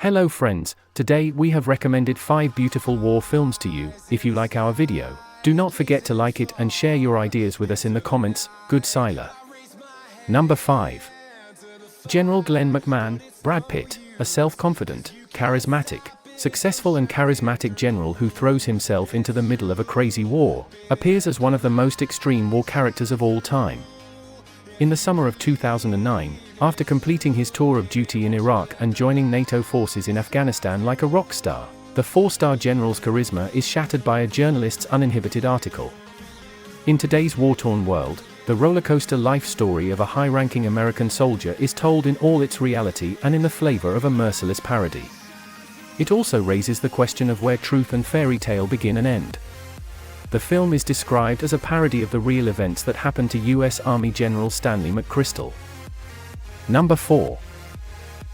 Hello friends, today we have recommended 5 beautiful war films to you. If you like our video, do not forget to like it and share your ideas with us in the comments. Good Sila. Number 5. General Glenn McMahon, Brad Pitt, a self-confident, charismatic, successful and charismatic general who throws himself into the middle of a crazy war, appears as one of the most extreme war characters of all time. In the summer of 2009, after completing his tour of duty in Iraq and joining NATO forces in Afghanistan like a rock star, the 4-star general's charisma is shattered by a journalist's uninhibited article. In today's war-torn world, the rollercoaster life story of a high-ranking American soldier is told in all its reality and in the flavor of a merciless parody. It also raises the question of where truth and fairy tale begin and end. The film is described as a parody of the real events that happened to U.S. Army General Stanley McChrystal. Number 4.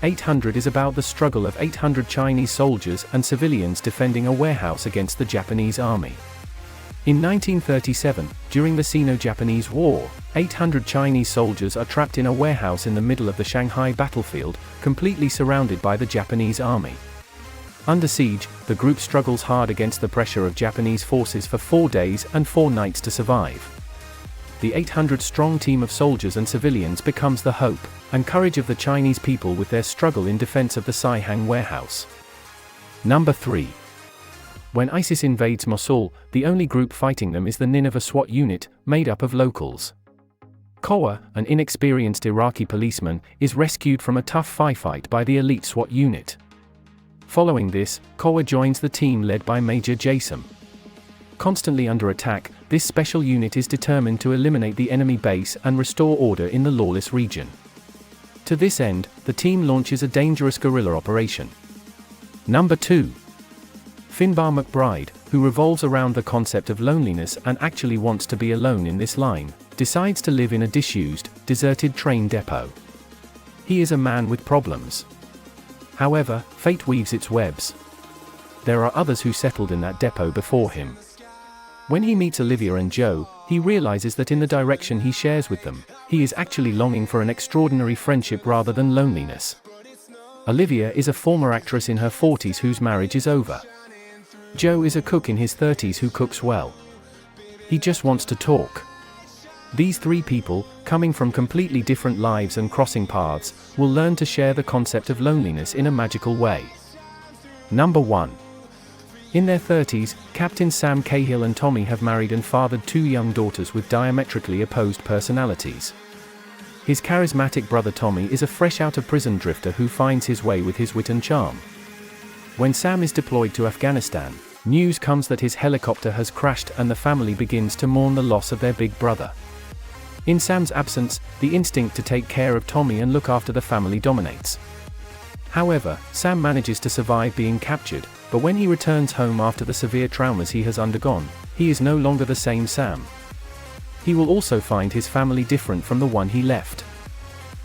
800 is about the struggle of 800 Chinese soldiers and civilians defending a warehouse against the Japanese army. In 1937, during the Sino-Japanese War, 800 Chinese soldiers are trapped in a warehouse in the middle of the Shanghai battlefield, completely surrounded by the Japanese army. Under siege, the group struggles hard against the pressure of Japanese forces for 4 days and 4 nights to survive. The 800-strong team of soldiers and civilians becomes the hope and courage of the Chinese people with their struggle in defense of the Saihang warehouse. Number 3. When ISIS invades Mosul, the only group fighting them is the Nineveh SWAT unit, made up of locals. Kowa, an inexperienced Iraqi policeman, is rescued from a tough firefight by the elite SWAT unit. Following this, Kowa joins the team led by Major Jason. Constantly under attack, this special unit is determined to eliminate the enemy base and restore order in the lawless region. To this end, the team launches a dangerous guerrilla operation. Number 2. Finbar McBride, who revolves around the concept of loneliness and actually wants to be alone in this line, decides to live in a disused, deserted train depot. He is a man with problems. However, fate weaves its webs. There are others who settled in that depot before him. When he meets Olivia and Joe, he realizes that in the direction he shares with them, he is actually longing for an extraordinary friendship rather than loneliness. Olivia is a former actress in her 40s whose marriage is over. Joe is a cook in his 30s who cooks well. He just wants to talk. These 3 people, coming from completely different lives and crossing paths, will learn to share the concept of loneliness in a magical way. Number 1. In their 30s, Captain Sam Cahill and Tommy have married and fathered 2 young daughters with diametrically opposed personalities. His charismatic brother Tommy is a fresh-out-of-prison drifter who finds his way with his wit and charm. When Sam is deployed to Afghanistan, news comes that his helicopter has crashed and the family begins to mourn the loss of their big brother. In Sam's absence, the instinct to take care of Tommy and look after the family dominates. However, Sam manages to survive being captured, but when he returns home after the severe traumas he has undergone, he is no longer the same Sam. He will also find his family different from the one he left.